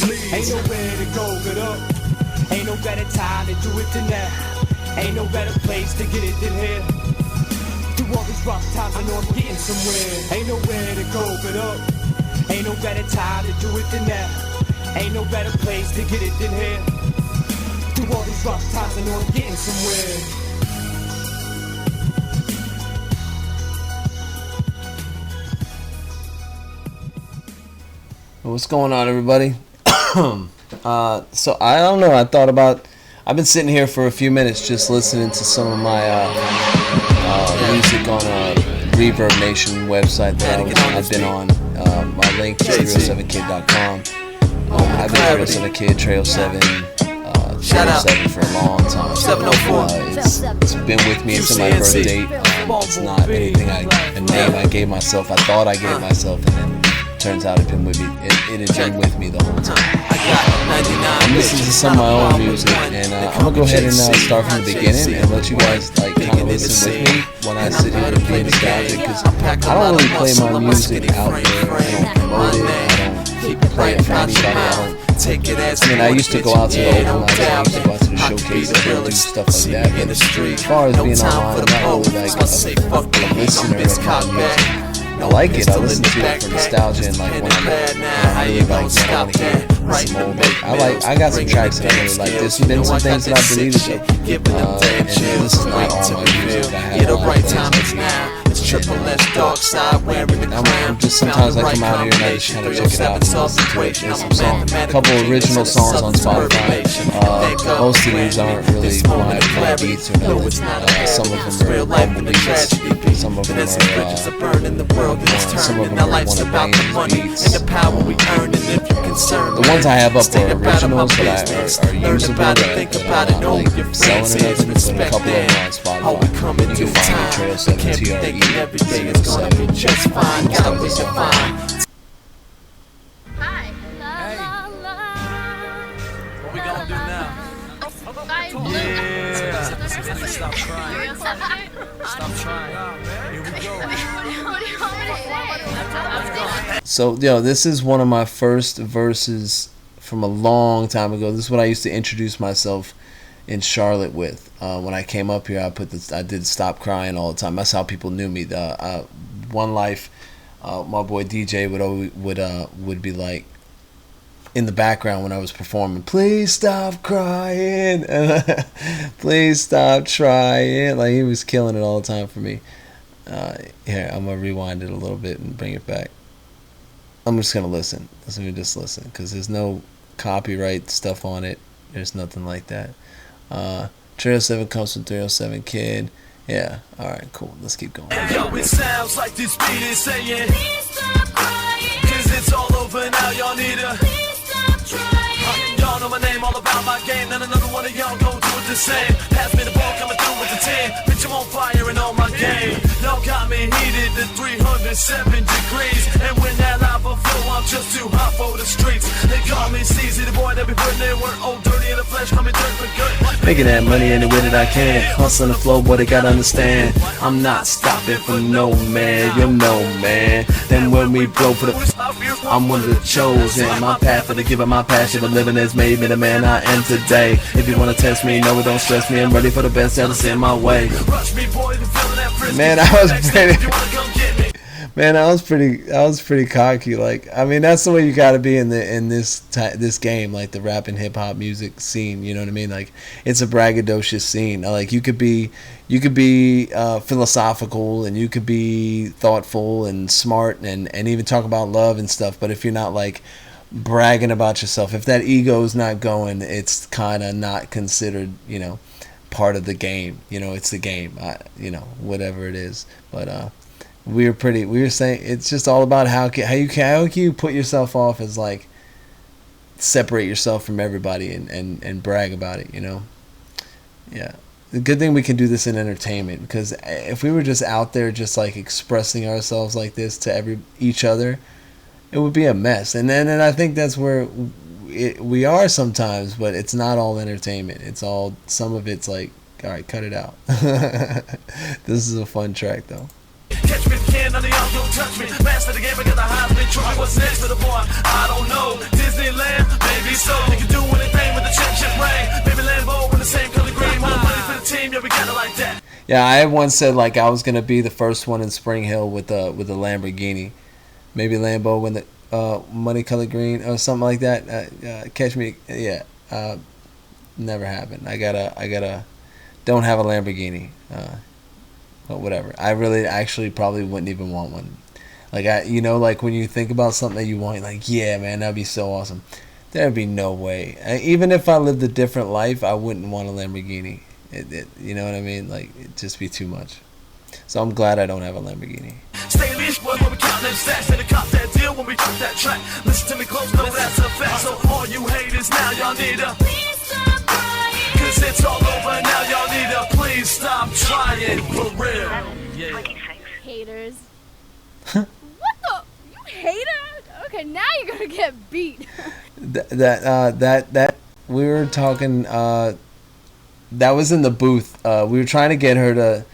please. Ain't nowhere to go but up. Ain't no better time to do it than now. Ain't no better place to get it than here. Through all these rough times I know I'm getting somewhere. Ain't nowhere to go but up. Ain't no better time to do it than now. Ain't no better place to get it than here. Through all these rough times I know I'm getting somewhere. What's going on, everybody? So I don't know. I've been sitting here for a few minutes just listening to some of my music on a Reverb Nation website that I've been on. My link is TRE07kid.com. I've been TRE07kid, TRE07, TRE07 for a long time. It's been with me. It's in my birth date. It's not anything a name I gave myself. I thought I gave myself, and then turns out it's been with me. It has been with me the whole time. I'm listening to some of my own music, and I'm gonna go ahead and start from the beginning and let you guys kind of listen with me when I sit here and play nostalgic, because I don't really play my music out there. I don't promote it. I don't play it for anybody. I used to go out to the open mics, I used to go out to the showcases and do stuff like that. But as far as being online, I'm not really like a listener of my music. I like it. I listen to it for nostalgia and like when I'm really like, man, I want to hear some old. I got some tracks that I really like. There's been some things that I deleted though, and this is not all my music. I have a lot of things. I'm just sometimes I come out here and I just kind of check it out and listen to it. There's some songs, a couple original songs on Spotify. Most of these aren't really my beats or nothing. Some of them are bumble beats. Some of them are one of Wayne's beats. The ones I have up are originals that are usable, that I'm not like selling or nothing, but a couple of them are on Spotify. You can find me TRE07 TRE07. Hi. Hey. What we gonna do now? Stop trying. Stop trying. Here we go. So, this is one of my first verses from a long time ago. This is what I used to introduce myself in Charlotte with. When I came up here, I did Stop Crying all the time. That's how people knew me. One Life, my boy DJ would be like in the background when I was performing, please stop crying, please stop trying. Like, he was killing it all the time for me. Here, I'm gonna rewind it a little bit and bring it back. I'm just gonna listen. Let me just listen, because there's no copyright stuff on it. There's nothing like that. TRE07 comes from TRE07 Kid. Yeah, alright, cool. Let's keep going. Yo, it sounds like this beat is saying, please stop crying, 'cause it's all over now, y'all need a please stop trying. Y'all know my name, all about my game. Then another one of y'all go do it the same. Pass me the ball, coming through with the 10. Bitch, I'm on fire and on my game. Y'all got me heated to 307 degrees. And when that lava flow, I'm just too hot for the streets. They call me CZ, the boy that be putting in work. Old dirty in the flesh, call me dirt for good. Making that money any way that I can. Hustling the flow, boy, they gotta understand. I'm not stopping for no man, you're no man. Then when we blow for the, I'm one of the chosen. My path for the giver, my passion for living has made me the man I am today. If you wanna test me, no, it don't stress me. I'm ready for the best that's in my way. Man, I was pretty cocky. Like, I mean, that's the way you gotta be in this game, like the rap and hip hop music scene. You know what I mean? Like, it's a braggadocious scene. Like, you could be philosophical, and you could be thoughtful and smart, and even talk about love and stuff. But if you're not like bragging about yourself, if that ego is not going, it's kind of not considered, part of the game. It's the game, whatever it is. But we were saying it's just all about how can you put yourself off as like separate yourself from everybody and brag about it. Yeah. The good thing we can do this in entertainment, because if we were just out there just like expressing ourselves like this to each other, it would be a mess. And I think that's where we are sometimes, but it's not all entertainment. Some of it's like, all right, cut it out. This is a fun track though. Catch me if you can, none of y'all don't touch me. Master the game, I got the high pitch. What's next for the boy? I don't know. Disneyland, baby. Yeah, I once said like I was gonna be the first one in Spring Hill with a Lamborghini, maybe Lambo when the money colored green or something like that. Catch me, yeah. Never happened. I gotta don't have a Lamborghini. But whatever. I really actually probably wouldn't even want one. Like like when you think about something that you want, like yeah, man, that'd be so awesome. There'd be no way. Even if I lived a different life, I wouldn't want a Lamborghini. You know what I mean? Like it'd just be too much. So I'm glad I don't have a Lamborghini. Stay leash, boy, when we count them stacks. And the cop that deal when we drop that track. Listen to me close, no, that's a fact. So all you haters now, y'all need a please stop crying. Cause it's all over now, y'all need a please stop trying. For real. Yeah. Haters. What the? You hater? Okay, now you're gonna get beat. that we were talking. That was in the booth. We were trying to get her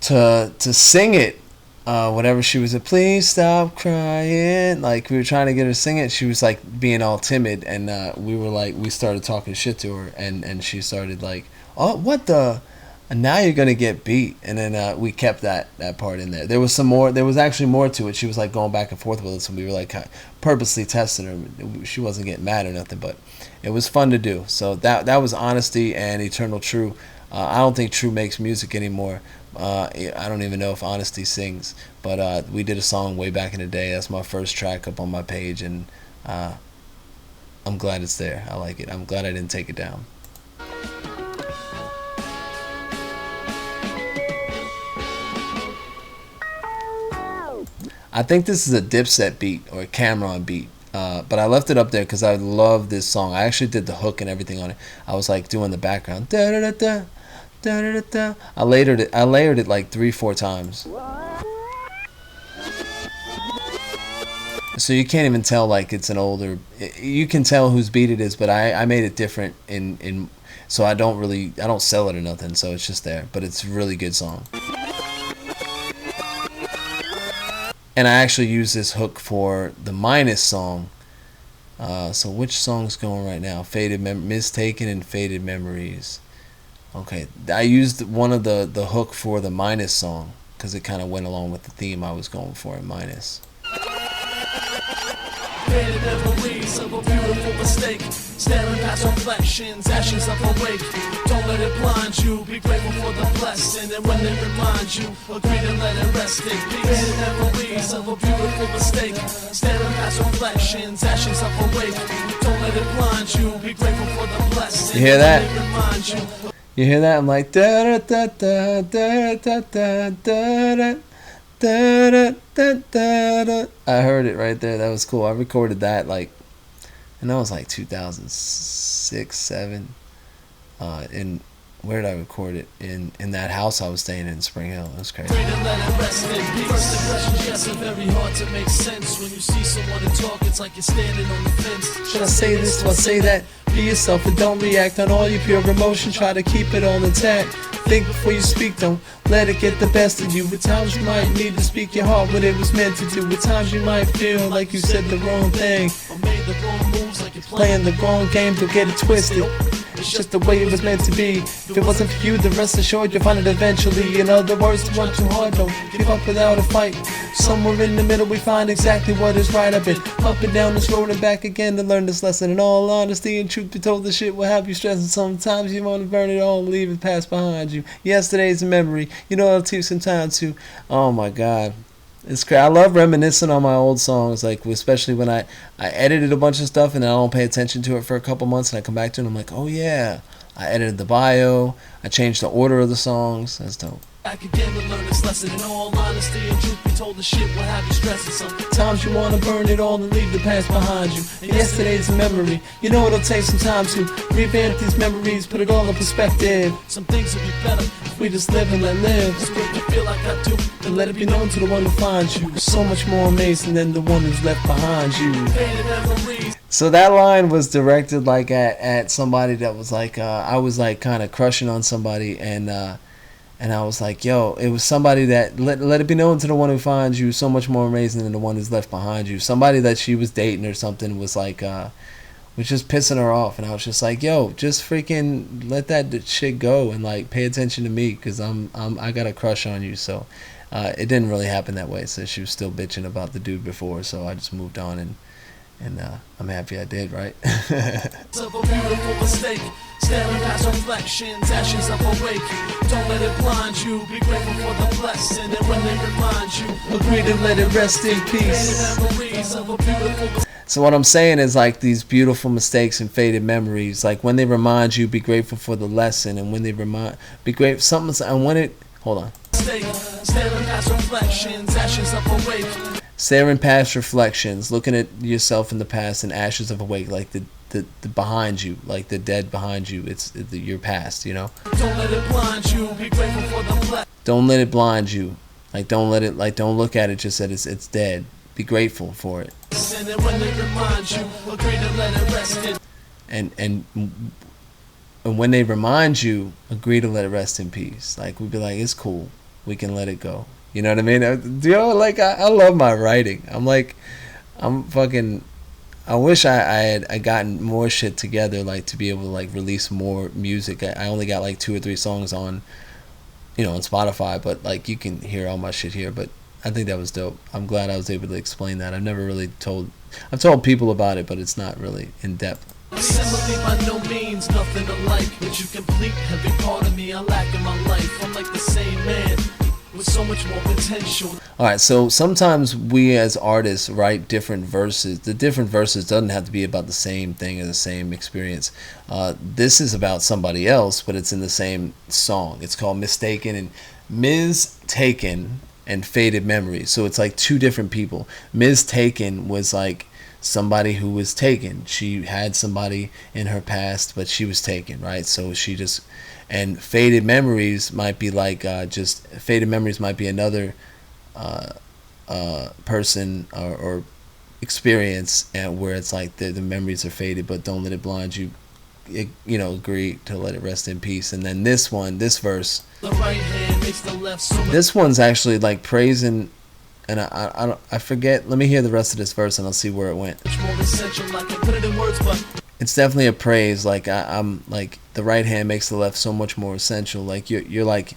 to sing it. Whatever she was, please stop crying. Like we were trying to get her to sing it. She was like being all timid, and we started talking shit to her, and she started like, oh, what the. And now you're gonna get beat, and then we kept that part in there. There was some more. There was actually more to it. She was like going back and forth with us, and we were like purposely testing her. She wasn't getting mad or nothing, but it was fun to do. So that was Honesty and Eternal True. I don't think True makes music anymore. I don't even know if Honesty sings, but we did a song way back in the day. That's my first track up on my page, and I'm glad it's there. I like it. I'm glad I didn't take it down. I think this is a Dipset beat or a Cameron beat, but I left it up there because I love this song. I actually did the hook and everything on it. I was like doing the background. Da da da da da da da. I layered it like 3-4 times, so you can't even tell like it's an older. You can tell whose beat it is, but I made it different in so I don't sell it or nothing. So it's just there, but it's a really good song. And I actually use this hook for the Minus song. So which song's going right now? Mistaken and Faded Memories. Okay, I used one of the hook for the Minus song because it kind of went along with the theme I was going for in Minus. Faded memories of a beautiful mistake. Staring past reflections, ashes of awake. Don't let it blind you. Be grateful for the blessing, and when they remind you, agree to let it rest in peace. Faded memories of a beautiful mistake. Staring past reflections, ashes of awake. Don't let it blind you. Be grateful for the blessing. You hear that? When they remind you. You hear that? I'm like da da da da da da da da. Da, da, da, da, da. I heard it right there. That was cool. I recorded that and that was like 2006, 7. In where did I record it? In that house I was staying in Spring Hill. It was crazy. First impressions, yes, are very hard to make sense. When you see someone and talk, it's like you're standing on the fence. Should I say this? Do I say that? Be yourself and don't react on all your pure emotion. Try to keep it all intact. Think before you speak, don't let it get the best of you. At times you might need to speak your heart, what it was meant to do. At times you might feel like you said the wrong thing, Or made the wrong moves, like you're playing the wrong game, don't get it twisted. It's just the way it was meant to be. If it wasn't for you, then rest assured you'll find it eventually. In other words, to work too hard, don't give up without a fight. Somewhere in the middle we find exactly what is right. I've been up and down this road and back again to learn this lesson. In all honesty and truth be told, this shit will have you stressing. Sometimes you want to burn it all and leave it past behind you. Yesterday's a memory, you know it'll take some time to. Oh my god. It's crazy. I love reminiscing on my old songs, like especially when I edited a bunch of stuff and I don't pay attention to it for a couple months and I come back to it and I'm like, oh yeah, I edited the bio, I changed the order of the songs. That's dope. Back again to learn this lesson. In all honesty and truth be told, the shit will have you stressing. Sometimes you wanna burn it all and leave the past behind you. And yesterday's a memory. You know it'll take some time to revamp these memories, put it all in perspective. Some things will be better if we just live and let live. So if you feel like I do, then let it be known to the one who finds you. So much more amazing than the one who's left behind you. Faded memories. So that line was directed like at somebody that was like I was like kind of crushing on somebody and I was like, yo, it was somebody that let it be known to the one who finds you so much more amazing than the one who's left behind you. Somebody that she was dating or something was like was just pissing her off, and I was just like, yo, just freaking let that shit go and like pay attention to me, because I got a crush on you. So it didn't really happen that way. So she was still bitching about the dude before, so I just moved on, and I'm happy I did, right? Of a beautiful mistake, staring past reflections, ashes of awake. Don't let it blind you, be grateful for the blessing, and when they remind you, agree to let it rest in peace. Memories of a beautiful. So what I'm saying is, like, these beautiful mistakes and faded memories, like when they remind you, be grateful for the lesson, and when they be grateful something, and when it, hold on. Staring past reflections, ashes of awake. Staring past reflections, looking at yourself in the past, and ashes of awake, like the behind you, like the dead behind you. It's your past, you know. Don't let it blind you, be grateful for the blessing. Don't let it blind you, like don't look at it just that it's dead. Be grateful for it. And when they remind you, agree to let it rest in. And when they remind you, agree to let it rest in peace. Like, we'd be like, it's cool, we can let it go. You know what I mean? Do you know, like, I love my writing. I wish I had gotten more shit together, like, to be able to, like, release more music. I only got like 2 or 3 songs on, you know, on Spotify, but like, you can hear all my shit here. But I think that was dope. I'm glad I was able to explain that. I've told people about it, but it's not really in depth. Similarly, by no means nothing alike, but you complete every part of me I lack in my life. I'm like the same man with so much more potential. Alright, so sometimes we as artists write different verses. The different verses doesn't have to be about the same thing or the same experience. This is about somebody else, but it's in the same song. It's called Mistaken and Ms. Taken and Faded Memories. So it's like 2 different people. Ms. Taken was like somebody who was taken. She had somebody in her past, but she was taken, right? So she just, and Faded Memories might be like Faded Memories might be another person or experience, and where it's like the memories are faded, but don't let it blind you. You know, agree to let it rest in peace. And then this verse, The right hand makes the left so much. this one's actually like praising, and I forget. Let me hear the rest of this verse and I'll see where it went. More essential, I can put it in words, but It's definitely a praise. Like I'm like, the right hand makes the left so much more essential. Like you're like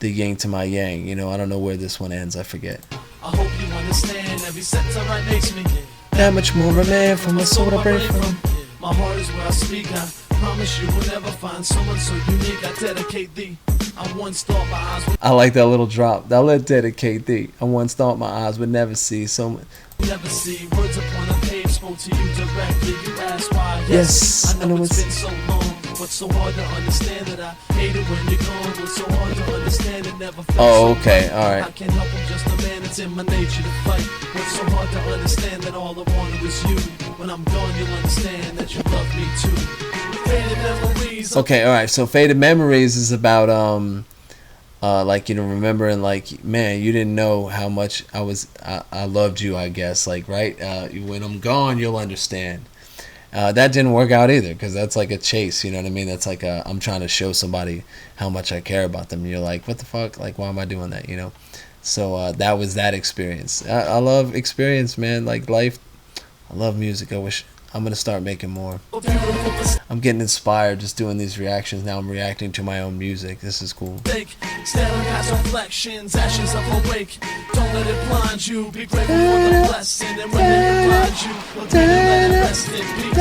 the yin to my yang. You know, I don't know where this one ends. I forget. I hope you understand every sentence I write makes me That much more a man from my soul to break from. My heart is where I speak. I promise you will never find someone so unique. I dedicate thee. I once thought my eyes would I like that little drop. Now let dedicate thee. I once thought my eyes would never see so much. never see. Words upon a page spoke to you directly. You asked why. Yes, I know it's been so long. What's so hard to understand that I hate it when you're gone? What's so hard to understand it never felt Oh, so okay, right. alright. I can't help, I'm just a man, it's in my nature to fight. What's so hard to understand that all I wanted was you? When I'm gone, you'll understand that you love me too. Faded memories. Okay, all right. So Faded Memories is about like, you know, remembering, like, man, you didn't know how much I loved you, I guess, like, right? When I'm gone, you'll understand. That didn't work out either, because that's like a chase, you know what I mean? That's like I'm trying to show somebody how much I care about them. And you're like, what the fuck? Like, why am I doing that, you know? So that was that experience. I love experience, man. Like, life. I love music. I wish I'm going to start making more. I'm getting inspired just doing these reactions. Now I'm reacting to my own music. This is cool. Staring past reflections, ashes of awake. Don't let it blind you. Be grateful for the blessing. And when they remind you, we'll do let it rest in peace.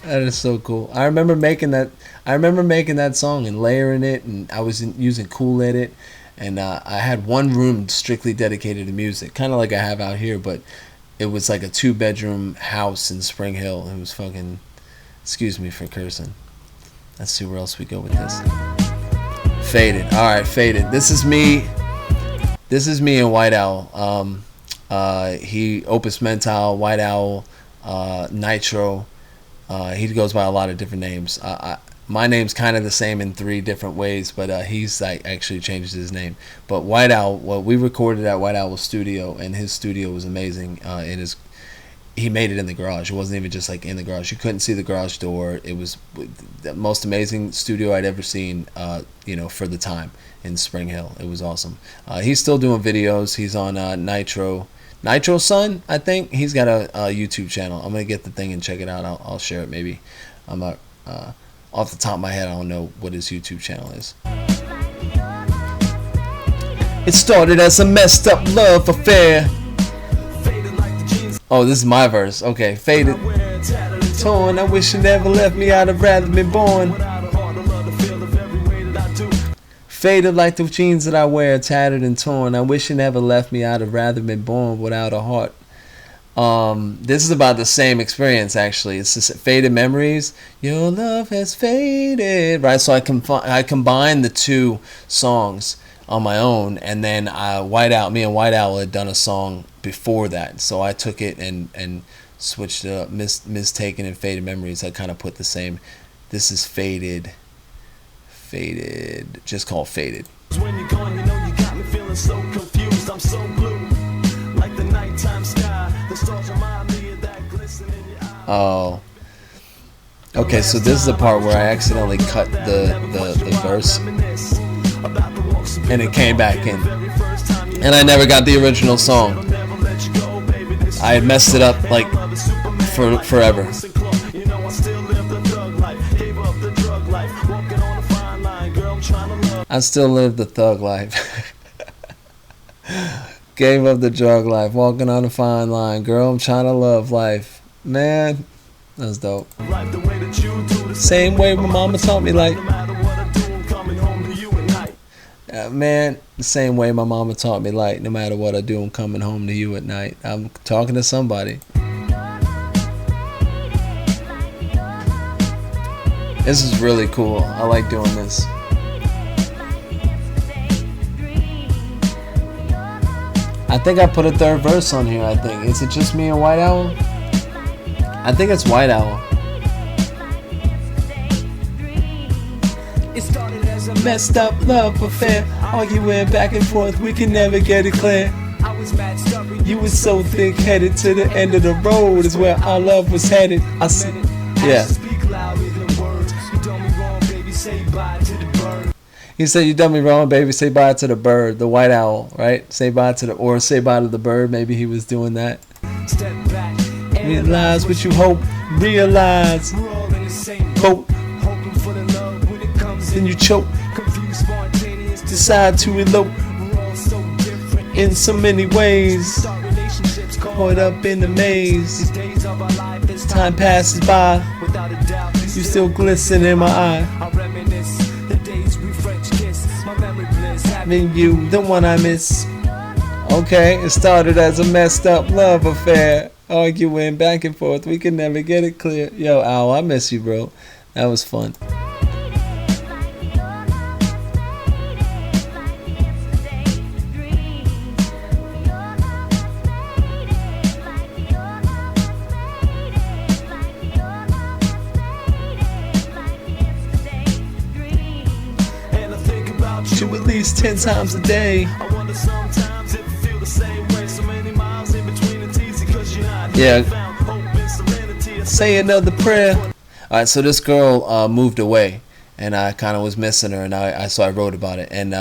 That is so cool. I remember making that song and layering it, and I was using Cool Edit. And I had one room strictly dedicated to music, kind of like I have out here, but it was like a 2-bedroom house in Spring Hill. It was fucking, excuse me for cursing. Let's see where else we go with this. Faded. All right, Faded. This is me and White Owl. He Opus Mental, White Owl, Nitro. He goes by a lot of different names. My name's kind of the same in 3 different ways, but he's like actually changed his name. But White Owl, well, we recorded at White Owl's studio, and his studio was amazing. He made it in the garage. It wasn't even just like in the garage. You couldn't see the garage door. It was the most amazing studio I'd ever seen, you know, for the time in Spring Hill. It was awesome. He's still doing videos. He's on Nitro. Nitro Sun, I think he's got a YouTube channel. I'm gonna get the thing and check it out. I'll share it maybe. I'm not off the top of my head. I don't know what his YouTube channel is. It started as a messed up love affair. Oh, this is my verse. Okay, faded, torn. I wish you never left me. I'd have rather been born. Faded like the jeans that I wear, tattered and torn. I wish you never left me. I'd have rather been born without a heart. This is about the same experience actually. It's just faded memories. Your love has faded, right? So I combined the two songs on my own, and then me and White Owl had done a song before that, so I took it and switched it up. Mistaken and faded memories. I kind of put the same. This is faded, just called faded. When you're gone, you know you got me feeling so confused. I'm so blue, like the nighttime sky. The stars remind me of that glisten in your eye. Oh. Okay, so this is the part where I accidentally cut the verse, and it came back in, and I never got the original song. I had messed it up like forever. I still live the thug life. Gave up the drug life, walking on a fine line. Girl, I'm trying to love life. Man, that's dope. Same way my mama taught me, like. Man, the same way my mama taught me, like, no matter what I do, I'm coming home to you at night. I'm talking to somebody. This is really cool. I like doing this. I think I put a third verse on here, I think. Is it just me and White Owl? I think it's White Owl. It started as a messed up love affair, arguing back and forth, we can never get it clear. You was so thick-headed, to the end of the road is where our love was headed. I said, yeah. He said, you done me wrong, baby, say bye to the bird. The White Owl, right? Say bye to the bird. Maybe he was doing that. Realize what you hope, realize. Hope. Then you choke. Decide to elope. In so many ways. Caught up in the maze. Time passes by. You still glisten in my eye. Having you, the one I miss. Okay, it started as a messed up love affair, arguing back and forth, we can never get it clear. Yo, Owl, I miss you, bro. That was fun. You at least 10 times a day. Yeah. Say another prayer. Alright, so this girl moved away, and I kind of was missing her, and so I wrote about it. And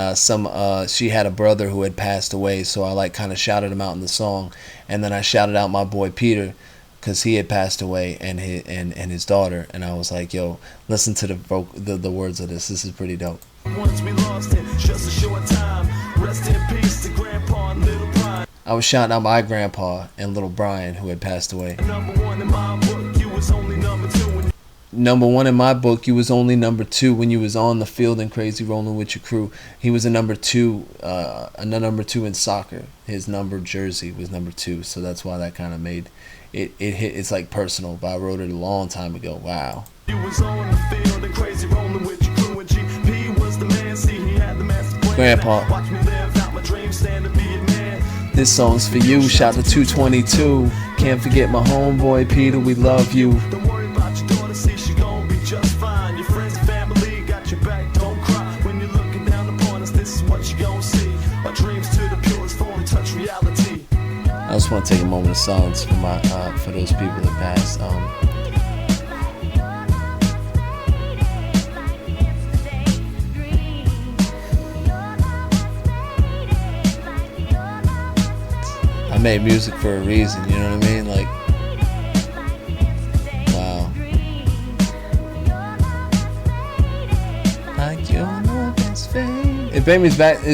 she had a brother who had passed away, so I like kind of shouted him out in the song, and then I shouted out my boy Peter, because he had passed away, and his daughter, and I was like, yo, listen to the words of this. This is pretty dope. Once we lost it, just a short time. Rest in peace to Grandpa and Little Brian. I was shouting out my grandpa and Little Brian, who had passed away. Number one in my book, you was only number two. Number one in my book, you was only number two when you was on the field and crazy rolling with your crew. He was a number two in soccer. His number jersey was number 2, so that's why that kind of made it hit. It's like personal, but I wrote it a long time ago. Wow. You was on the field and crazy rolling with your crew, and GP was the man. See, he had the master plan. Grandpa. Watch me live out my dream, stand to be a man. This song's for you. Shout to 222. Can't forget my homeboy Peter. We love you. Don't worry about your daughter. See, she gon' be just fine. Your friends and family got your back. Don't cry when you're looking down upon us. This is what you gon' see. Our dreams to the purest form touch reality. I just want to take a moment of silence for those people that passed. I made music for a reason, you know what I mean? Like, wow. Like your love is fading. It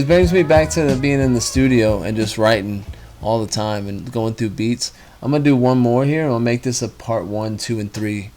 brings me back to being in the studio and just writing all the time and going through beats. I'm gonna do one more here. I'll make this a part 1, 2, and 3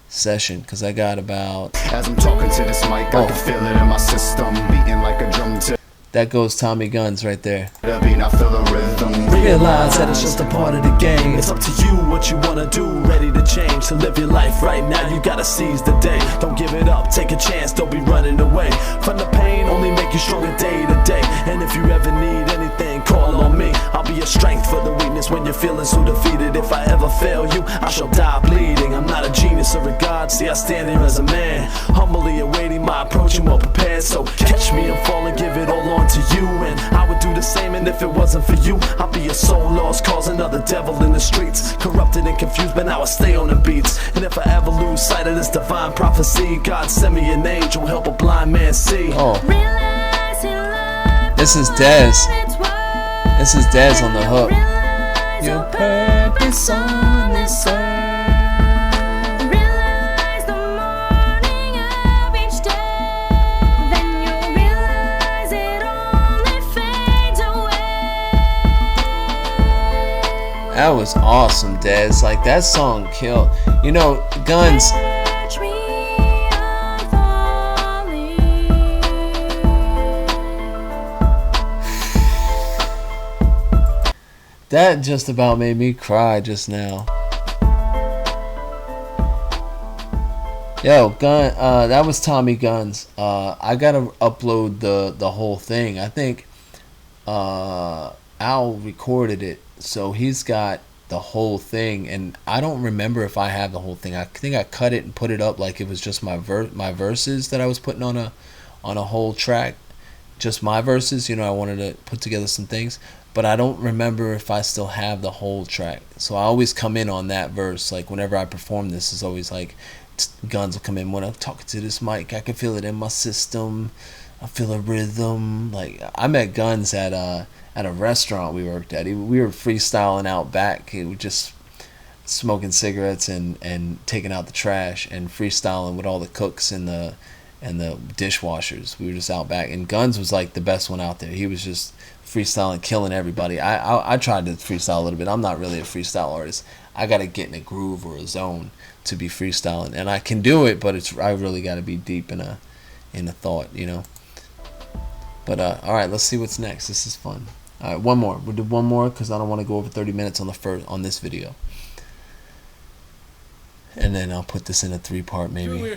session, because I got about. As I'm talking to this mic, I can feel it in my system, beating like a drum to That goes Tommy Guns right there. the beat. I feel the rhythm. Realize that it's just a part of the game. It's up to you what you wanna do, ready to change. To live your life right now, you gotta seize the day. Don't give it up, take a chance, don't be running away from the pain, only make you stronger day to day. And if you ever need anything, call on me. I'll be your strength for the weakness when you're feeling so defeated. If I ever fail you, I shall die bleeding. I'm not a genius or a god, see I stand here as a man, humbly awaiting my approach and well prepared. So catch me and fall and give it all on to you, and I would do the same. And if it wasn't for you, I'd be a soul lost, cause another devil in the streets, corrupted and confused, but now I stay on the beats. And if I ever lose sight of this divine prophecy, God send me an angel, help a blind man see. Oh, this is Dez. This is Dez on the hook. Your purpose on this earth. That was awesome, Dez. Like, that song killed. You know, Guns. That just about made me cry just now. Yo, that was Tommy Guns. I gotta upload the whole thing. I think Al recorded it, so he's got the whole thing, and I don't remember if I have the whole thing. I think I cut it and put it up like it was just my verses that I was putting on a whole track, just my verses. You know, I wanted to put together some things, but I don't remember if I still have the whole track. So I always come in on that verse. Like, whenever I perform this, is always like Guns will come in when I'm talking to this mic. I can feel it in my system. I feel a rhythm. Like, I met Guns at a restaurant we worked at. We were freestyling out back. He was just smoking cigarettes and taking out the trash and freestyling with all the cooks and the dishwashers. We were just out back, and Guns was like the best one out there. He was just freestyling, killing everybody. I tried to freestyle a little bit. I'm not really a freestyle artist. I gotta get in a groove or a zone to be freestyling, and I can do it, but I really gotta be deep in a thought, you know. But all right, let's see what's next. This is fun. All right, one more. We'll do one more because I don't want to go over 30 minutes on this video. And then I'll put this in a 3-part maybe.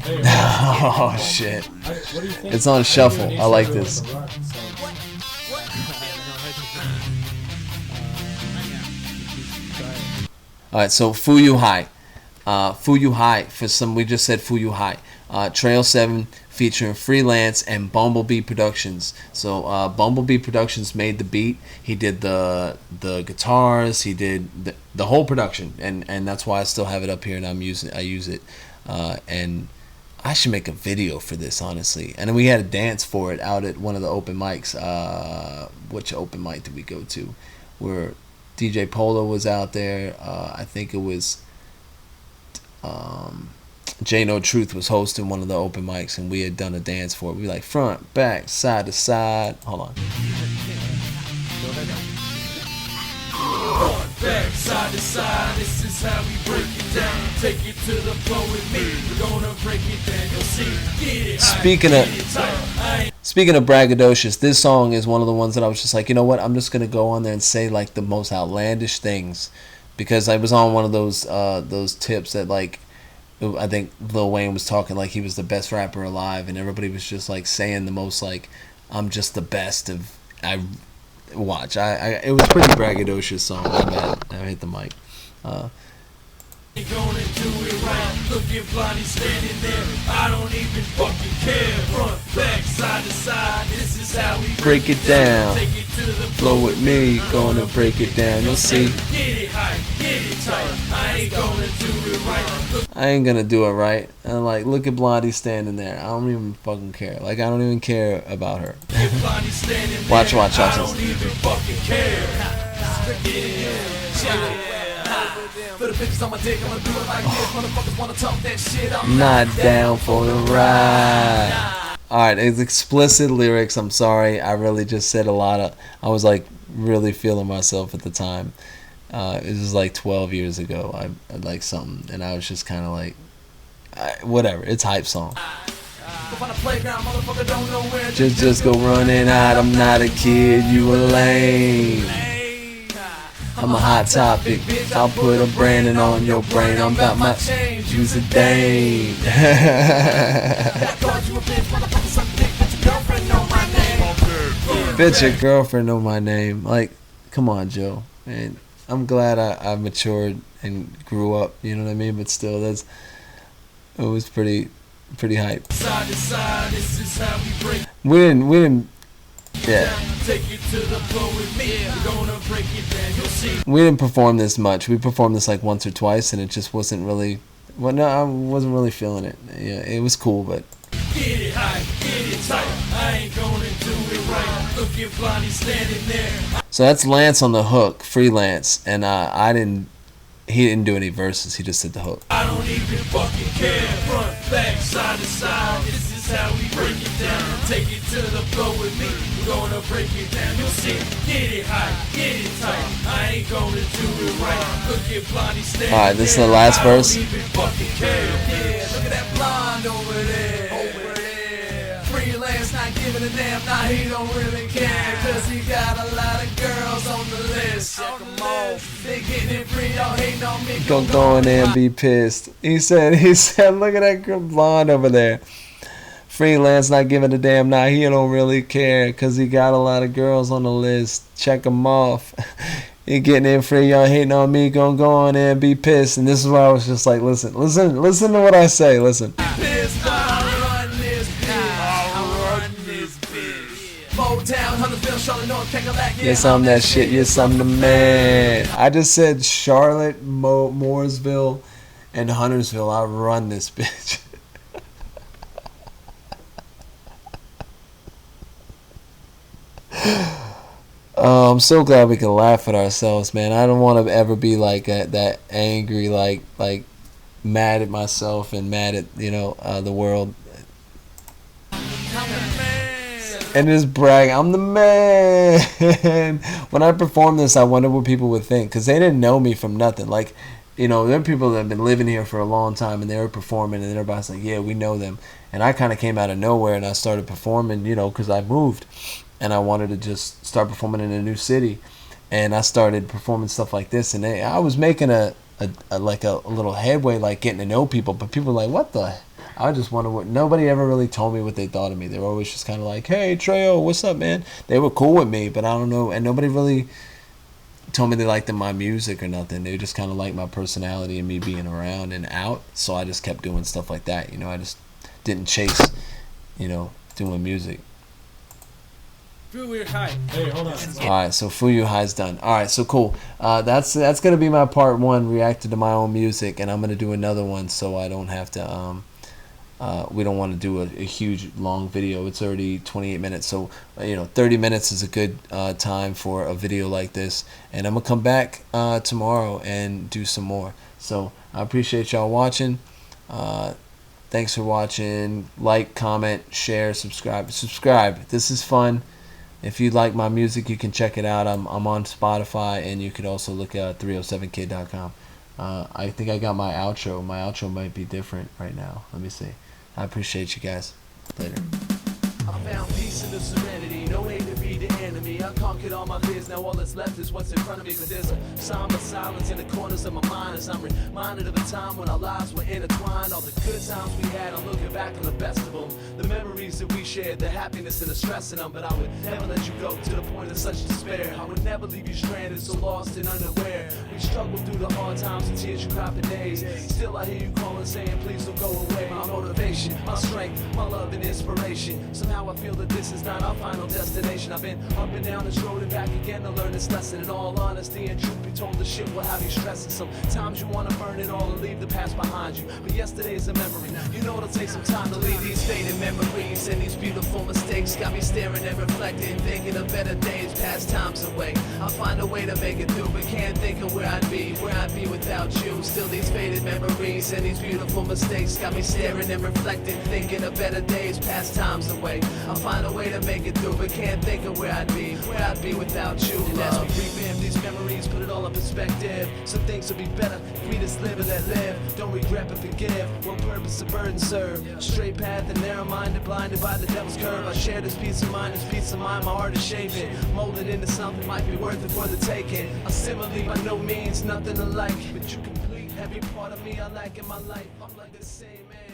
Oh shit! It's on shuffle. I like this. All right, so Fuyu High. Fuyu High, for some, we just said Fuyu High. TRE07 featuring Freelance and Bumblebee Productions. So Bumblebee Productions made the beat. He did the guitars. He did the whole production, and that's why I still have it up here, and I use it. And I should make a video for this, honestly. And then we had a dance for it out at one of the open mics. Which open mic did we go to? Where DJ Polo was out there. I think it was J No Truth was hosting one of the open mics, and we had done a dance for it. We were like front, back, side to side. Hold on. Front, back, side to side, this is how we break it down. Take it to the floor with me. We're gonna break it down, you'll see. Get it high, Speaking of braggadocious, this song is one of the ones that I was just like, you know what? I'm just gonna go on there and say like the most outlandish things, because I was on one of those tips that, like, I think Lil Wayne was talking like he was the best rapper alive, and everybody was just like saying the most like, I'm just the best of. It was a pretty braggadocious song. My bad. I hit the mic. Ain't gonna do it right. Look at Blondie standing there. I don't even fucking care. Front, back, side to side. This is how we Break it down. Take it to the Flow with me, gonna break it down. You'll see. Get it high, get it tight. I ain't gonna do it right. Look I ain't gonna do it right. And like, look at Blondie standing there. I don't even fucking care. Like, I don't even care about her. at Blondie standing there. Watch I this. don't even fucking care. For the bitches on my dick, I'ma do it like this. Motherfuckers wanna talk that shit, I'm Not down for the ride. Alright, it's explicit lyrics. I'm sorry. I really just said a lot of. I was like really feeling myself at the time. It was like 12 years ago. I like something, and I was just kind of like, whatever. It's hype song. Just go running out. I'm not a kid. You a lame. I'm a hot topic. I'll put a branding on your brain. I'm about my use a dame. Bitch, your girlfriend know my name. Like, come on, Joe. And I'm glad I matured and grew up. You know what I mean? But still, it was pretty hype. We didn't. Yeah. We didn't perform this much. We performed this like once or twice, and it just wasn't really. Well, no, I wasn't really feeling it. Yeah, it was cool, but. Get it high, get it tight. I ain't gonna do it right. Look at Blondie standing there. So that's Lance on the hook, freelance, and he didn't do any verses. He just did the hook. I don't even fucking care. Front, back, side to side. This is how we break it down. Take it to the floor with me. We're gonna break it down. You'll see. Get it high, get it tight. I ain't gonna do it right. Look at Blondie standing there. Alright, this is the last verse. I don't even fucking care. Yeah, look at that blonde over there. Freelance, not giving a damn. Nah, he don't really care. Cause he got a lot of girls on the list. Check them off. They getting it free. Y'all hating on me. Go in there and be pissed. He said, look at that girl blonde over there. Freelance, not giving a damn. Nah, he don't really care. Cause he got a lot of girls on the list. Check them off. He getting in free. Y'all hating on me. Gonna go in there and be pissed. And this is where I was just like, listen to what I say. Listen. Yes, I'm that shit. Yes, I'm the man. I just said Charlotte, Mooresville, and Huntersville. I run this bitch. I'm so glad we can laugh at ourselves, man. I don't want to ever be like that angry, like mad at myself and mad at the world. And just brag, I'm the man. When I performed this, I wonder what people would think, because they didn't know me from nothing. Like, there are people that have been living here for a long time, and they were performing, and everybody's like, yeah, we know them. And I kind of came out of nowhere, and I started performing, because I moved, and I wanted to just start performing in a new city. And I started performing stuff like this, and I was making a little headway, like getting to know people, but people were like, what the? I just wonder what. Nobody ever really told me what they thought of me. They were always just kind of like, hey, Treyo, what's up, man? They were cool with me, but I don't know. And nobody really told me they liked my music or nothing. They just kind of liked my personality and me being around and out. So I just kept doing stuff like that. I just didn't chase, doing music. Fuyu High. Hey, hold on. Alright, so Fuyu High's done. Alright, so cool. That's gonna be my part 1, reacted to my own music, and I'm gonna do another one so I don't have to we don't want to do a huge long video. It's already 28 minutes, so 30 minutes is a good time for a video like this. And I'm gonna come back tomorrow and do some more. So I appreciate y'all watching. Thanks for watching. Like, comment, share, subscribe. This is fun. If you like my music, you can check it out. I'm on Spotify, and you could also look at 307kid.com. I think I got my outro. My outro might be different right now. Let me see. I appreciate you guys. Later. I found peace in the serenity, no hate to be the enemy. I conquered all my fears, now all that's left is what's in front of me. But there's a somber silence in the corners of my mind as I'm reminded of a time when our lives were intertwined. All the good times we had, I'm looking back on the best of them. The memories that we shared, the happiness and the stress in them. But I would never let you go to the point of such despair. I would never leave you stranded, so lost and unaware. We struggled through the hard times and tears you cried for days. Still I hear you calling, saying please don't go away. My motivation, my strength, my love and inspiration. Somehow I feel that this is not our final destination. I've been up and down the this road and back again to learn this lesson. In all honesty and truth be told, the shit will have you stressing. Sometimes you wanna burn it all and leave the past behind you, but yesterday's a memory. You know it'll take some time to leave these faded memories, and these beautiful mistakes got me staring and reflecting, thinking of better days, past times away. I'll find a way to make it through, but can't think of where I'd be without you. Still these faded memories and these beautiful mistakes got me staring and reflecting, thinking of better days, past times away. I'll find a way to make it through, but can't think of where I'd be without you. And as we revamp these memories, put it all in perspective, so things will be better if we just live and let live. Don't regret but forgive. What purpose the burden serve? Straight path and narrow-minded, blinded by the devil's curve. I share this peace of mind, my heart is shaping, molded into something might be worth it for the taking. A simile by no means nothing alike, but you complete every part of me I like in my life. I'm like the same man.